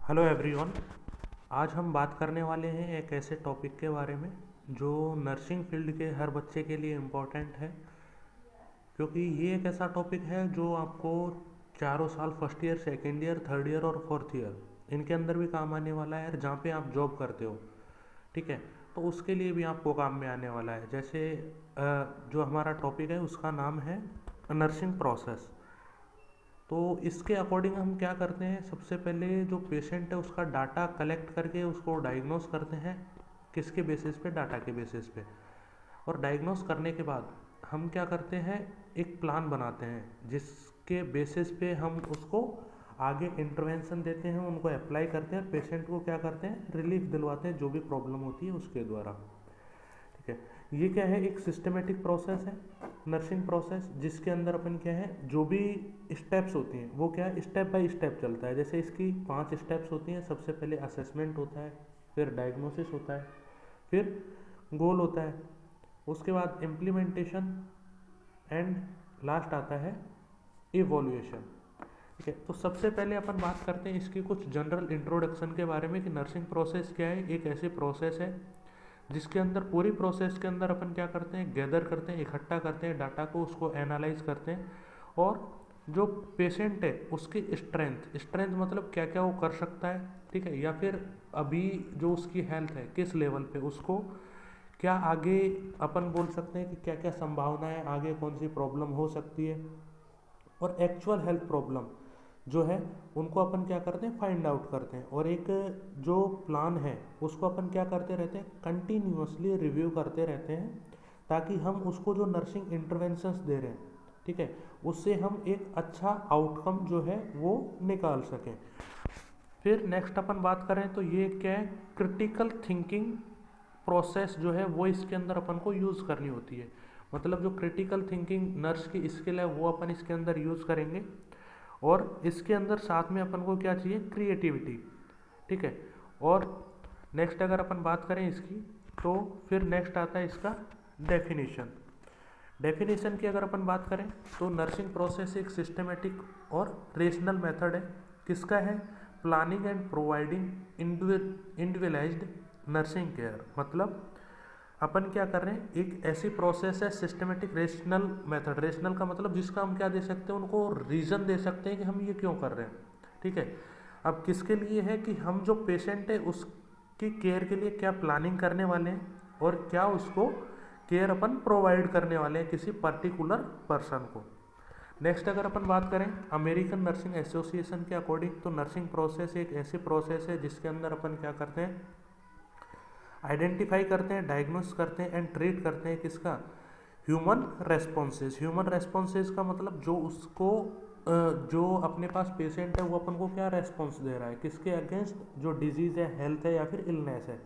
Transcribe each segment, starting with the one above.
Hello everyone. आज हम बात करने वाले हैं एक ऐसे टॉपिक के बारे में जो नर्सिंग फील्ड के हर बच्चे के लिए इम्पोर्टेंट है, क्योंकि ये एक ऐसा टॉपिक है जो आपको चारों साल first year, second year, third year और फोर्थ ईयर इनके अंदर भी काम आने वाला है, जहाँ पे आप जॉब करते हो। ठीक है, तो उसके लिए भी आपको काम में आने वाला है। जैसे जो हमारा टॉपिक है उसका नाम है नर्सिंग प्रोसेस। तो इसके अकॉर्डिंग हम क्या करते हैं, सबसे पहले जो पेशेंट है उसका डाटा कलेक्ट करके उसको डायग्नोस करते हैं। किसके बेसिस पे? डाटा के बेसिस पे। और डायग्नोस करने के बाद हम क्या करते हैं, एक प्लान बनाते हैं जिसके बेसिस पे हम उसको आगे इंटरवेंशन देते हैं, उनको अप्लाई करते हैं, पेशेंट को क्या करते हैं, रिलीफ दिलवाते हैं जो भी प्रॉब्लम होती है उसके द्वारा। ठीक है, ये क्या है, एक सिस्टमेटिक प्रोसेस है नर्सिंग प्रोसेस, जिसके अंदर अपन क्या है, जो भी स्टेप्स होती हैं वो क्या है, स्टेप बाय स्टेप चलता है। जैसे इसकी 5 स्टेप्स होती हैं। सबसे पहले असेसमेंट होता है, फिर डायग्नोसिस होता है, फिर गोल होता है, उसके बाद इम्प्लीमेंटेशन, एंड लास्ट आता है इवोल्यूशन। ठीक है, तो सबसे पहले अपन बात करते हैं इसकी कुछ जनरल इंट्रोडक्शन के बारे में कि नर्सिंग प्रोसेस क्या है। एक ऐसी प्रोसेस है जिसके अंदर, पूरी प्रोसेस के अंदर अपन क्या करते हैं, गैदर करते हैं, इकट्ठा करते हैं डाटा को, उसको एनालाइज करते हैं, और जो पेशेंट है उसकी स्ट्रेंथ, स्ट्रेंथ मतलब क्या क्या वो कर सकता है, ठीक है, या फिर अभी जो उसकी हेल्थ है किस लेवल पे, उसको क्या आगे अपन बोल सकते हैं कि क्या क्या संभावनाएं, आगे कौन सी प्रॉब्लम हो सकती है, और एक्चुअल हेल्थ प्रॉब्लम जो है उनको अपन क्या करते हैं, फाइंड आउट करते हैं। और एक जो प्लान है उसको अपन क्या करते रहते हैं, कंटिन्यूसली रिव्यू करते रहते हैं, ताकि हम उसको जो नर्सिंग इंटरवेंशंस दे रहे हैं, ठीक है, उससे हम एक अच्छा आउटकम जो है वो निकाल सकें। फिर नेक्स्ट अपन बात करें तो ये क्या है, क्रिटिकल थिंकिंग प्रोसेस जो है वो इसके अंदर अपन को यूज़ करनी होती है। मतलब जो क्रिटिकल थिंकिंग नर्स की स्किल है वो अपन इसके अंदर यूज़ करेंगे। और इसके अंदर साथ में अपन को क्या चाहिए, क्रिएटिविटी। ठीक है, और नेक्स्ट अगर अपन बात करें इसकी, तो फिर नेक्स्ट आता है इसका डेफिनेशन। डेफिनेशन की अगर अपन बात करें तो नर्सिंग प्रोसेस एक सिस्टमेटिक और रेशनल मेथड है। किसका है? Planning and providing individualised nursing care. मतलब अपन क्या कर रहे हैं, एक ऐसी प्रोसेस है, सिस्टमेटिक रेशनल मेथड। रेशनल का मतलब जिसका हम क्या दे सकते हैं, उनको रीज़न दे सकते हैं कि हम ये क्यों कर रहे हैं। ठीक है, अब किसके लिए है कि हम जो पेशेंट है उसकी केयर के लिए क्या प्लानिंग करने वाले हैं, और क्या उसको केयर अपन प्रोवाइड करने वाले हैं किसी पर्टिकुलर पर्सन को। नेक्स्ट अगर अपन बात करें अमेरिकन नर्सिंग एसोसिएशन के अकॉर्डिंग, तो नर्सिंग प्रोसेस एक ऐसी प्रोसेस है जिसके अंदर अपन क्या करते हैं, आइडेंटिफाई करते हैं, डायग्नोस करते हैं, एंड ट्रीट करते हैं किसका, ह्यूमन रेस्पॉन्सेज। ह्यूमन रेस्पॉन्सेज का मतलब जो उसको जो अपने पास पेशेंट है वो अपन को क्या रेस्पॉन्स दे रहा है, किसके अगेंस्ट, जो डिजीज़ है, हेल्थ है या फिर इलनेस है,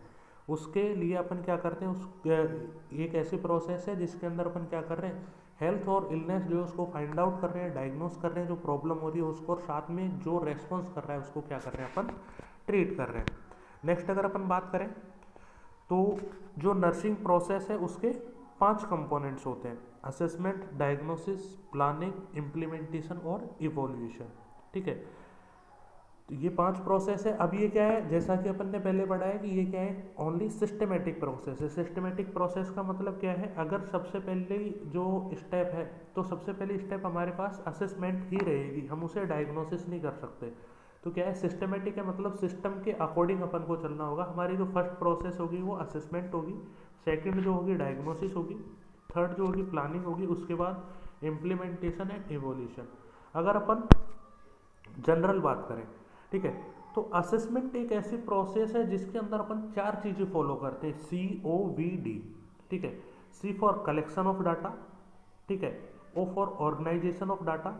उसके लिए अपन क्या करते हैं, उस एक ऐसी प्रोसेस है जिसके अंदर अपन क्या कर रहे हैं, हेल्थ और इलनेस जो है उसको फाइंड आउट कर रहे हैं, डायग्नोस कर रहे हैं जो प्रॉब्लम हो रही है उसको, और साथ में जो रेस्पॉन्स कर रहा है उसको क्या कर रहे हैं, अपन ट्रीट कर रहे हैं। नेक्स्ट अगर अपन बात करें तो जो नर्सिंग प्रोसेस है उसके 5 कंपोनेंट्स होते हैं: असेसमेंट, डायग्नोसिस, प्लानिंग, इम्प्लीमेंटेशन और इवोल्यूशन। ठीक है, तो ये 5 प्रोसेस है। अब ये क्या है, जैसा कि अपन ने पहले पढ़ा है कि ये क्या है, ओनली सिस्टमेटिक प्रोसेस है। सिस्टमेटिक प्रोसेस का मतलब क्या है, अगर सबसे पहले जो स्टेप है, तो सबसे पहली स्टेप हमारे पास असेसमेंट ही रहेगी, हम उसे डायग्नोसिस नहीं कर सकते। तो क्या है, सिस्टमेटिक है, मतलब सिस्टम के अकॉर्डिंग अपन को चलना होगा। हमारी जो फर्स्ट प्रोसेस होगी वो असेसमेंट होगी, सेकंड जो होगी डायग्नोसिस होगी, थर्ड जो होगी प्लानिंग होगी, उसके बाद इम्प्लीमेंटेशन एंड इवोल्यूशन। अगर अपन जनरल बात करें, ठीक है, तो असेसमेंट एक ऐसी प्रोसेस है जिसके अंदर अपन 4 चीज़ें फॉलो करते हैं, COVD। ठीक है, C for collection of data, ठीक है, O for organisation of data,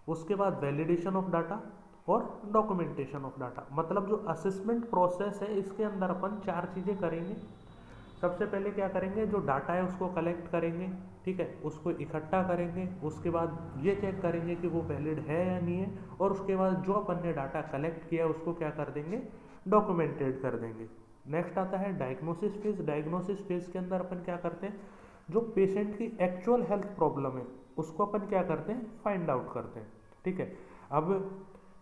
उसके बाद वैलिडेशन ऑफ डाटा, और डॉक्यूमेंटेशन ऑफ डाटा। मतलब जो असेसमेंट प्रोसेस है इसके अंदर अपन 4 चीज़ें करेंगे। सबसे पहले क्या करेंगे, जो डाटा है उसको कलेक्ट करेंगे, ठीक है, उसको इकट्ठा करेंगे, उसके बाद ये चेक करेंगे कि वो वैलिड है या नहीं है, और उसके बाद जो अपन ने डाटा कलेक्ट किया है उसको क्या कर देंगे, डॉक्यूमेंटेड कर देंगे। नेक्स्ट आता है डायग्नोसिस फेज। डायग्नोसिस फेज के अंदर अपन क्या करते हैं, जो पेशेंट की एक्चुअल हेल्थ प्रॉब्लम है उसको अपन क्या करते हैं, फाइंड आउट करते हैं। ठीक है, अब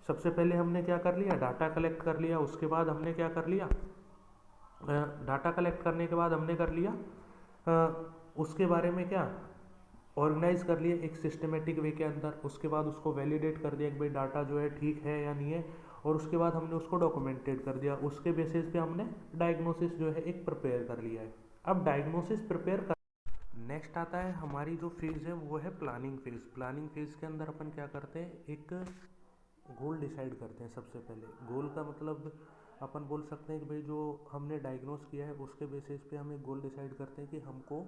सबसे पहले हमने क्या कर लिया, डाटा कलेक्ट कर लिया। उसके बाद हमने क्या कर लिया, डाटा कलेक्ट करने के बाद हमने कर लिया उसके बारे में क्या, ऑर्गेनाइज कर लिया एक सिस्टमेटिक वे के अंदर। उसके बाद उसको वैलिडेट कर दिया कि भाई डाटा जो है ठीक है या नहीं है, और उसके बाद हमने उसको डॉक्यूमेंटेड कर दिया। उसके बेसिस पे हमने डायग्नोसिस जो है एक प्रिपेयर कर लिया है। अब डायग्नोसिस प्रिपेयर कर, नेक्स्ट आता है हमारी जो फेज़ है वो है प्लानिंग फेज़। प्लानिंग फेज़ के अंदर अपन क्या करते हैं, एक गोल डिसाइड करते हैं। सबसे पहले गोल का मतलब अपन बोल सकते हैं कि भाई जो हमने डायग्नोस किया है उसके बेसिस पे हम एक गोल डिसाइड करते हैं कि हमको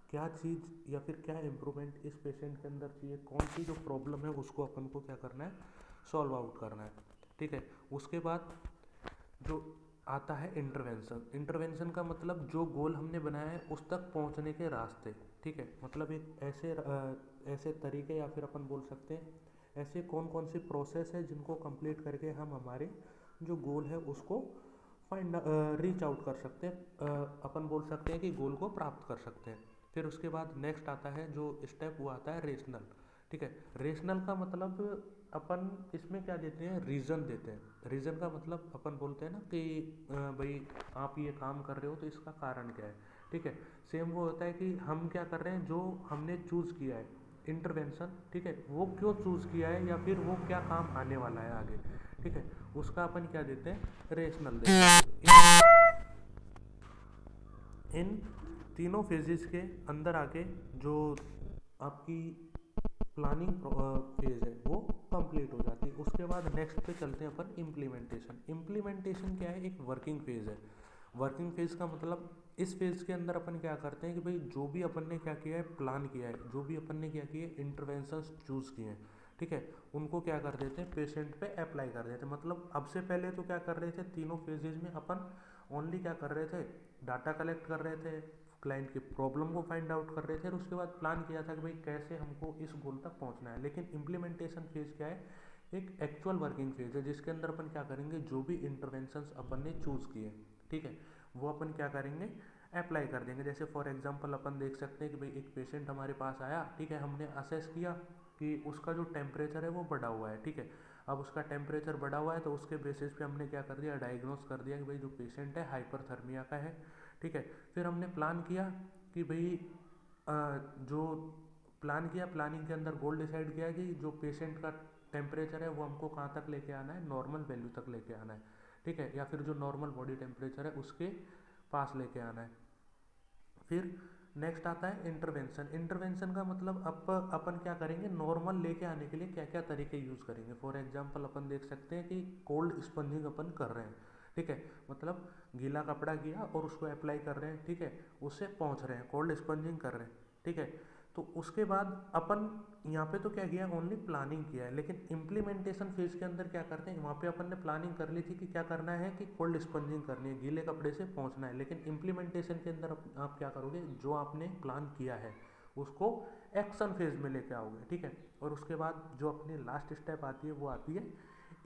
क्या चीज़ या फिर क्या इम्प्रूवमेंट इस पेशेंट के अंदर चाहिए, कौन सी जो प्रॉब्लम है उसको अपन को क्या करना है, सॉल्व आउट करना है। ठीक है, उसके बाद जो आता है इंटरवेंशन। इंटरवेंशन का मतलब जो गोल हमने बनाया है उस तक पहुंचने के रास्ते। ठीक है, मतलब एक ऐसे तरीके या फिर अपन बोल सकते हैं ऐसे कौन कौन सी प्रोसेस है जिनको कंप्लीट करके हम हमारे जो गोल है उसको फाइंड रीच आउट कर सकते हैं, अपन बोल सकते हैं कि गोल को प्राप्त कर सकते हैं। फिर उसके बाद नेक्स्ट आता है जो स्टेप, वो आता है रेशनल। ठीक है, रेशनल का मतलब अपन इसमें क्या देते हैं, रीज़न देते हैं। रीज़न का मतलब अपन बोलते हैं ना कि भाई आप ये काम कर रहे हो तो इसका कारण क्या है। ठीक है, सेम वो होता है कि हम क्या कर रहे हैं, जो हमने चूज़ किया है इंटरवेंशन, ठीक है, वो क्यों चूज़ किया है या फिर वो क्या काम आने वाला है आगे। ठीक है, उसका अपन क्या देते हैं, रेशनल देते हैं। इन तीनों फेजेस के अंदर आके जो आपकी प्लानिंग फेज है वो कंप्लीट हो जाती है। उसके बाद नेक्स्ट पे चलते हैं अपन इम्प्लीमेंटेशन। इम्प्लीमेंटेशन क्या है, एक वर्किंग फेज है। वर्किंग फेज का मतलब इस फेज के अंदर अपन क्या करते हैं कि भाई जो भी अपन ने क्या किया है, प्लान किया है, जो भी अपन ने क्या किया है, इंटरवेंशंस चूज किए हैं, ठीक है, उनको क्या कर देते हैं, पेशेंट पे अप्लाई कर देते हैं। मतलब अब से पहले तो क्या कर रहे थे, तीनों फेजेज में अपन ओनली क्या कर रहे थे, डाटा कलेक्ट कर रहे थे, क्लाइंट की प्रॉब्लम को फाइंड आउट कर रहे थे, और उसके बाद प्लान किया था कि भाई कैसे हमको इस गोल तक पहुंचना है। लेकिन इम्प्लीमेंटेशन फेज क्या है, एक एक्चुअल वर्किंग फेज है जिसके अंदर अपन क्या करेंगे, जो भी इंटरवेंशंस अपन ने चूज किए, ठीक है, वो अपन क्या करेंगे, अप्लाई कर देंगे। जैसे फॉर एग्जांपल अपन देख सकते हैं कि भाई एक पेशेंट हमारे पास आया, ठीक है, हमने असेस किया कि उसका जो टेम्परेचर है वो बढ़ा हुआ है। ठीक है, अब उसका टेम्परेचर बढ़ा हुआ है तो उसके बेसिस पे हमने क्या कर दिया, डायग्नोस कर दिया कि भाई जो पेशेंट है हाइपरथर्मिया का है। ठीक है, फिर हमने प्लान किया कि भाई जो प्लान किया, प्लानिंग के अंदर गोल डिसाइड किया कि जो पेशेंट का टेम्परेचर है वो हमको कहाँ तक लेके आना है, नॉर्मल वैल्यू तक लेके आना है। ठीक है, या फिर जो नॉर्मल बॉडी टेम्परेचर है उसके पास लेके आना है। फिर नेक्स्ट आता है इंटरवेंशन। इंटरवेंशन का मतलब अपन क्या करेंगे, नॉर्मल लेके आने के लिए क्या क्या तरीके यूज़ करेंगे। फॉर एग्जांपल अपन देख सकते हैं कि कोल्ड स्पंजिंग अपन कर रहे हैं। ठीक है, मतलब गीला कपड़ा किया और उसको अप्लाई कर रहे हैं, ठीक है, उससे पहुँच रहे हैं, कोल्ड स्पंजिंग कर रहे हैं। ठीक है, तो उसके बाद अपन यहाँ पे तो क्या किया, ओनली प्लानिंग किया है। लेकिन इम्प्लीमेंटेशन फेज के अंदर क्या करते हैं, वहाँ पे अपन ने प्लानिंग कर ली थी कि क्या करना है, कि कोल्ड स्पंजिंग करनी है, गीले कपड़े से पहुँचना है। लेकिन इम्प्लीमेंटेशन के अंदर आप क्या करोगे, जो आपने प्लान किया है उसको एक्शन फेज में लेके आओगे। ठीक है, और उसके बाद जो अपनी लास्ट स्टेप आती है वो आती है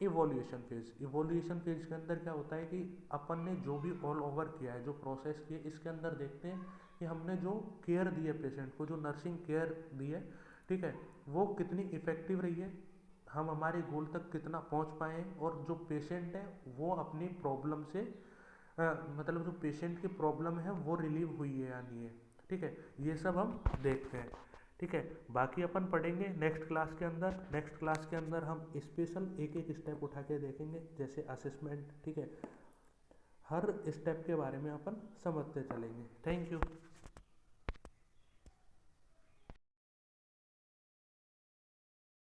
इवोल्यूशन फेज। इवोल्यूशन फेज के अंदर क्या होता है कि अपन ने जो भी ऑल ओवर किया है, जो प्रोसेस किए, इसके अंदर देखते हैं कि हमने जो केयर दी है पेशेंट को, जो नर्सिंग केयर दी है, ठीक है, वो कितनी इफ़ेक्टिव रही है, हम हमारे गोल तक कितना पहुंच पाए हैं, और जो पेशेंट है वो अपनी प्रॉब्लम से मतलब जो पेशेंट की प्रॉब्लम है वो रिलीव हुई है या नहीं है। ठीक है, ये सब हम देखते हैं। ठीक है, बाकी अपन पढ़ेंगे नेक्स्ट क्लास के अंदर। नेक्स्ट क्लास के अंदर हम स्पेशल एक एक स्टेप उठा के देखेंगे, जैसे असेसमेंट। ठीक है, हर स्टेप के बारे में अपन समझते चलेंगे। Thank you.